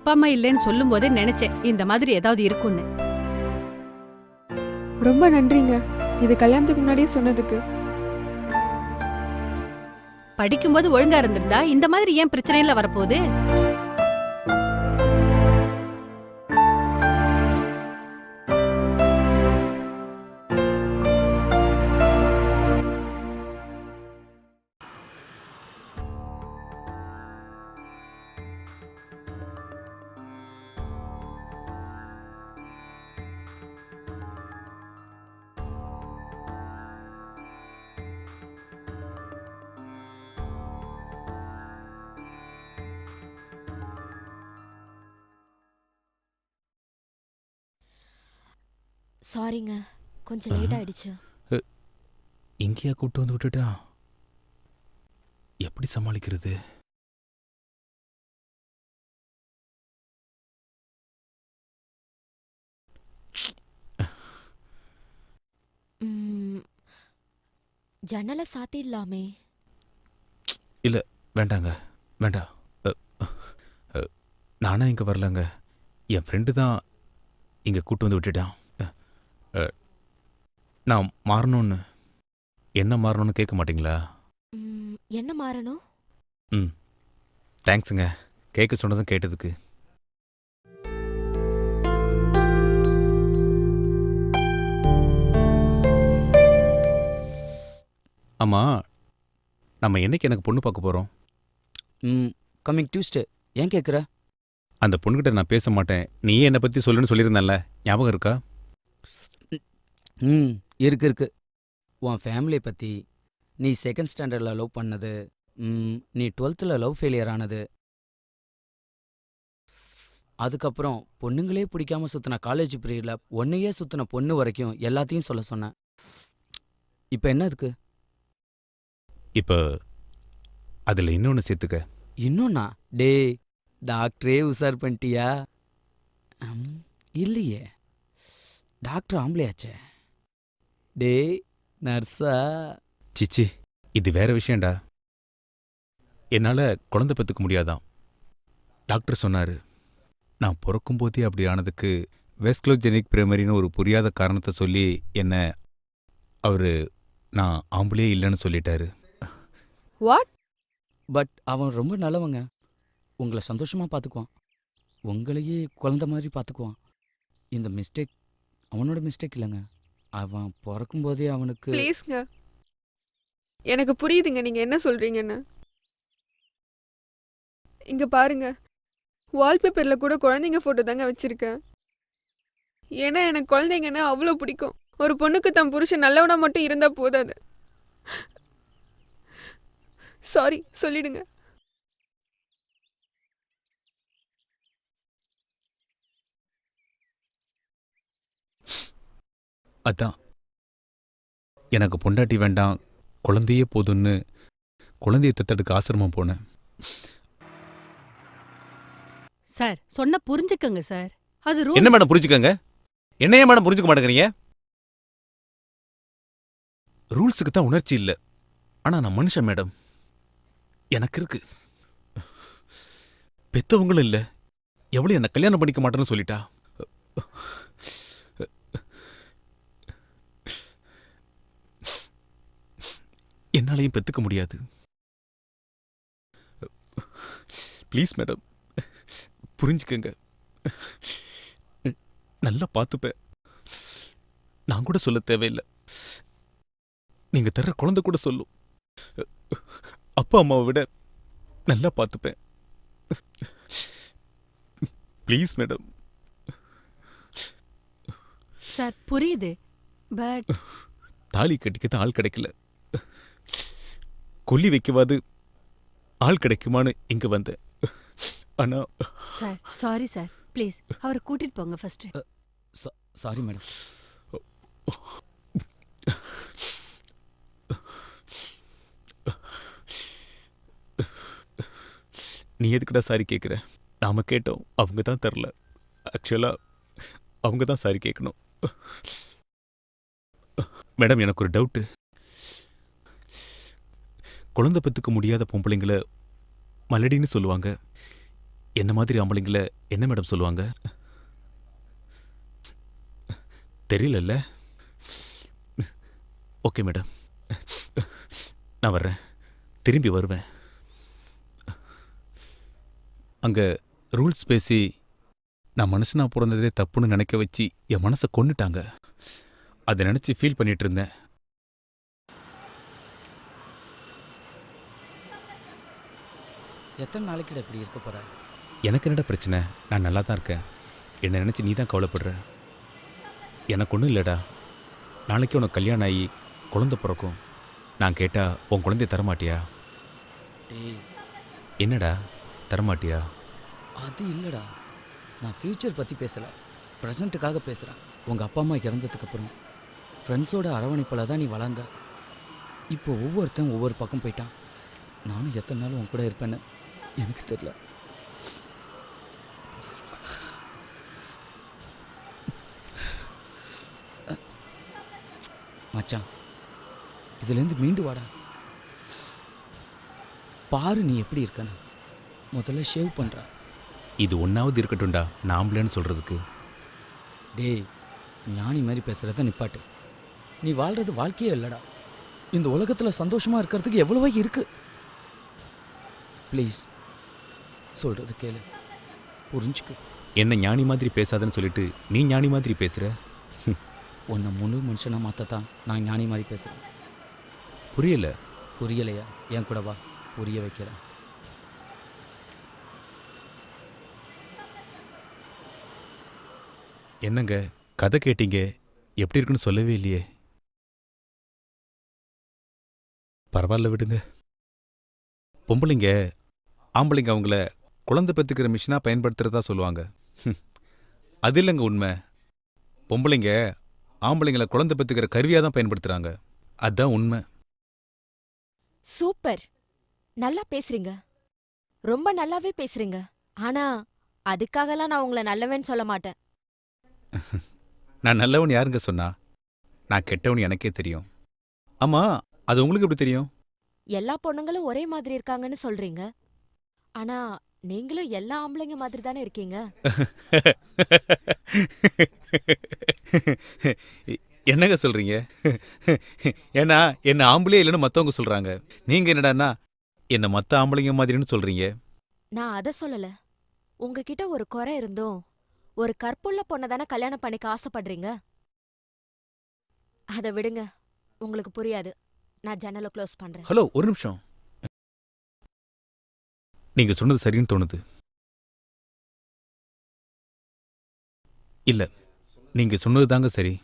அப்பா அம்மா இல்லைன்னு சொல்லும் போதே நினைச்சேன் இந்த மாதிரி ஏதாவது இருக்கும்னு. ரொம்ப நன்றிங்க இது கல்யாணத்துக்கு முன்னாடியே சொன்னதுக்கு. படிக்கும்போது ஒழுங்கா இருந்திருந்தா இந்த மாதிரி ஏன் பிரச்சனையில வரப்போகுது? சாரிங்க, கொஞ்சம் லேட் ஆயிடுச்சு. இங்கேயா கூப்பிட்டு வந்து விட்டுட்டா? எப்படி சமாளிக்கிறது? ஜன்னலை சாத்திடலாமே. இல்லை, வேண்டாங்க, வேண்டாம். நானா இங்கே வரலங்க, என் ஃப்ரெண்டு தான் இங்கே கூப்பிட்டு வந்து விட்டுட்டான். நான் மாறணும்னு. என்ன மாறணும்னு கேட்க மாட்டீங்களா? என்ன மாறணும்? தேங்க்ஸுங்க, கேட்க சொன்னதும் கேட்டதுக்கு. ஆமா, நம்ம என்னைக்கு எனக்கு பொண்ணு பார்க்க போகிறோம்? Coming Tuesday. ஏன் கேட்குற? அந்த பொண்ணுகிட்ட நான் பேச மாட்டேன், நீயே என்னை பற்றி சொல்லுன்னு சொல்லியிருந்தேன்ல, ஞாபகம் இருக்கா? இருக்கு. உன் ஃபேமிலியை பற்றி, நீ செகண்ட் ஸ்டாண்டர்டில் லவ் பண்ணது, நீ 12th லவ் ஃபெயிலியர் ஆனது, அதுக்கப்புறம் பொண்ணுங்களே பிடிக்காம சுற்றின காலேஜ் பீரியடில் ஒன்னையே சுற்றின பொண்ணு வரைக்கும் எல்லாத்தையும் சொல்ல சொன்னேன். இப்போ என்ன இருக்கு? இப்போ அதில் இன்னொன்று சேர்த்துக்க. இன்னொன்னா? டே, டாக்டரே உசார் பண்ணிட்டியா? இல்லையே, டாக்டர் ஆம்பளையாச்சே. டே, நர்ஸா? சிச்சி, இது வேற விஷயம்டா. என்னால் குழந்தை பெற்றுக்க முடியாதான். டாக்டர் சொன்னார், நான் பிறக்கும்போதே அப்படி ஆனதுக்கு வெஸ்க்லோஜெனிக் பிரைமரின்னு ஒரு புரியாத காரணத்தை சொல்லி என்ன அவர் நான் ஆம்பளையே இல்லைன்னு சொல்லிட்டாரு. வாட்? பட் அவன் ரொம்ப நல்லவங்க. உங்களை சந்தோஷமாக பார்த்துக்குவான், உங்களையே குழந்த மாதிரி பார்த்துக்குவான். இந்த மிஸ்டேக் அவனோட மிஸ்டேக் இல்லைங்க. அவன் பிறக்கும்போதே அவனுக்கு. ப்ளீஸ்ங்க, எனக்கு புரியுதுங்க நீங்க என்ன சொல்றீங்கன்னு. இங்க பாருங்க, வால்பேப்பர்ல கூட குழந்தைங்க போட்டோ தாங்க வச்சிருக்கேன். ஏன்னா எனக்கு குழந்தைங்கன்னா அவ்வளோ பிடிக்கும். ஒரு பொண்ணுக்கு தன் புருஷன் நல்லவனா மட்டும் இருந்தா போதாது. சாரி சொல்லிடுங்க. அதான், எனக்கு பொண்டாட்டி வேண்டாம், குழந்தையே போதும்னு குழந்தைய தத்தெடுக்க ஆசிரமம் போனேன். சார் சொன்ன புரிஞ்சுக்கங்க சார். அது என்ன மேடம் புரிஞ்சுக்கங்க? என்னையே மேடம் புரிஞ்சுக்க மாட்டேங்கிறீங்க? ரூல்ஸுக்கு தான் உணர்ச்சி இல்லை, ஆனா நான் மனுஷன் மேடம், எனக்கு இருக்கு. பெத்தவங்களும் இல்லை, எவ்வளவு என்ன கல்யாணம் பண்ணிக்க மாட்டேன்னு சொல்லிட்டா. என்னாலையும் பெத்துக்க முடியாது. ப்ளீஸ் மேடம், புரிஞ்சுக்கங்க. நல்லா பார்த்துப்பேன், நான் கூட சொல்ல தேவையில்லை, நீங்க தர்ற குழந்தை கூட சொல்லும். அப்பா அம்மாவை விட நல்லா பார்த்துப்பேன். Please madam. சார் புரியுது, பட் தாலி கட்டிக்கதான் ஆள் கிடைக்கல, கொல்லி வைக்கவாது ஆள் கிடைக்குமான்னு இங்க வந்தேன். ஆனா சார் சாரி சார், ப்ளீஸ் அவரை கூட்டிட்டு போங்க ஃபர்ஸ்ட். Sorry madam. நீ எதுக்குடா சாரி கேட்குற? நாம கேட்டோம், அவங்க தான் தரல. ஆக்சுவலா அவங்க தான் சாரி கேட்கணும். மேடம், எனக்கு ஒரு டவுட்டு. குழந்தை பெற்றுக்க முடியாத பொம்பளைங்களை மலடின்னு சொல்லுவாங்க, என்ன மாதிரி ஆம்பளைங்கள என்ன மேடம் சொல்லுவாங்க? தெரியலல்ல. ஓகே மேடம், நான் வர்றேன், திரும்பி வருவேன். அங்க ரூல்ஸ் பேசி நான் மனுஷனா பிறந்ததே தப்புன்னு நினைக்க வச்சு என் மனசை கொன்னுட்டாங்க. அதை நினைச்சு ஃபீல் பண்ணிட்டு இருந்தேன். எத்தனை நாளைக்கு இப்படி இருக்க போற? எனக்கு என்னடா பிரச்சனை? நான் நல்லா தான் இருக்கேன். என்னை நினச்சி நீ தான் கவலைப்படுற. எனக்கு ஒன்றும் இல்லைடா. நாளைக்கு உனக்கு கல்யாணம் ஆகி குழந்தை பிறக்கும். நான் கேட்டா உன் குழந்தைய தரமாட்டியா? டேய், என்னடா தரமாட்டியா? அது இல்லடா, நான் ஃப்யூச்சர் பற்றி பேசலை, ப்ரெசண்ட்டுக்காக பேசுகிறேன். உங்கள் அப்பா அம்மா இறந்ததுக்கு அப்புறம் ஃப்ரெண்ட்ஸோட அரவணைப்பில் தான் நீ வளர்ந்த. இப்போ ஒவ்வொருத்தன் ஒவ்வொரு பக்கம் போயிட்டான். நானும் எத்தனை நாள் உன் கூட இருப்பேன்னு எனக்கு தெரியல. மச்சான், இதுலேருந்து மீண்டு வாடா. பாரு நீ எப்படி இருக்கன்னு. முதல்ல ஷேவ் பண்ணுற. இது ஒன்றாவது இருக்கட்டும்டா நான் ஆம்பளைன்னு சொல்கிறதுக்கு. டேய், ஞானி மாதிரி பேசுகிறத நிப்பாட்டு. நீ வாழ்கிறது வாழ்க்கையே இல்லைடா. இந்த உலகத்தில் சந்தோஷமாக இருக்கிறதுக்கு எவ்வளவோ இருக்கு. ப்ளீஸ் சொல்கிறது கேளு, புரிஞ்சுக்க. என்ன ஞானி மாதிரி பேசாதன்னு சொல்லிட்டு நீ ஞானி மாதிரி பேசுகிற. உன்னை முழு மனுஷனாக மாற்றத்தான் நான் ஞானி மாதிரி பேசுகிறேன். புரியல. புரியலையா? என் கூட வா, புரிய வைக்கிறேன். என்னங்க கதை கேட்டீங்க, எப்படி இருக்குன்னு சொல்லவே இல்லையே. பரவாயில்ல விடுங்க. பொம்பளைங்க ஆம்பளைங்க அவங்கள குழந்தை பெற்றுக்கிற மிஷினாக பயன்படுத்துறதா சொல்லுவாங்க. அது இல்லைங்க உண்மை. பொம்பளைங்க ஆம்பளைங்களை குழந்தை பெற்றுக்கிற கருவியாக தான் பயன்படுத்துகிறாங்க. அதுதான் உண்மை. சூப்பர், நல்லா பேசுறீங்க, ரொம்ப நல்லாவே பேசுறீங்க. ஆனா அதுக்காகலாம் நான் உங்களை நல்லவன்னு சொல்ல மாட்டேன். நான் நல்லவன் யாருங்க சொன்னா? நான் கெட்டவன் எனக்கே தெரியும். ஆமா, அது உங்களுக்கு எப்படி தெரியும்? எல்லா பொண்ணுங்களும் ஒரே மாதிரி இருக்காங்கன்னு சொல்றீங்க. ஆனா நீங்களும் எல்லா ஆம்பளைங்க மாதிரி தானே இருக்கீங்க. என்னங்க சொல்றீங்க? ஏன்னா என்ன ஆம்பளே இல்லைன்னு மத்தவங்க சொல்றாங்க. நீங்க என்னடான்னா என்ன மத்த ஆம்பளைங்க மாதிரின்னு சொல்றீங்க. நான் அத சொல்லல. உங்ககிட்ட ஒரு குறை இருந்தும் ஒரு கற்புள்ள பொண்ணை தானே கல்யாணம் பண்ணிக்க ஆசைப்படுறீங்க. அத விடுங்க, உங்களுக்கு புரியாது. நான் ஜன்னலை க்ளோஸ் பண்றேன். ஹலோ, ஒரு நிமிஷம். நீங்க சொன்னது சரின்னு தோணுது. இல்ல, நீங்க சொன்னது தாங்க சரி.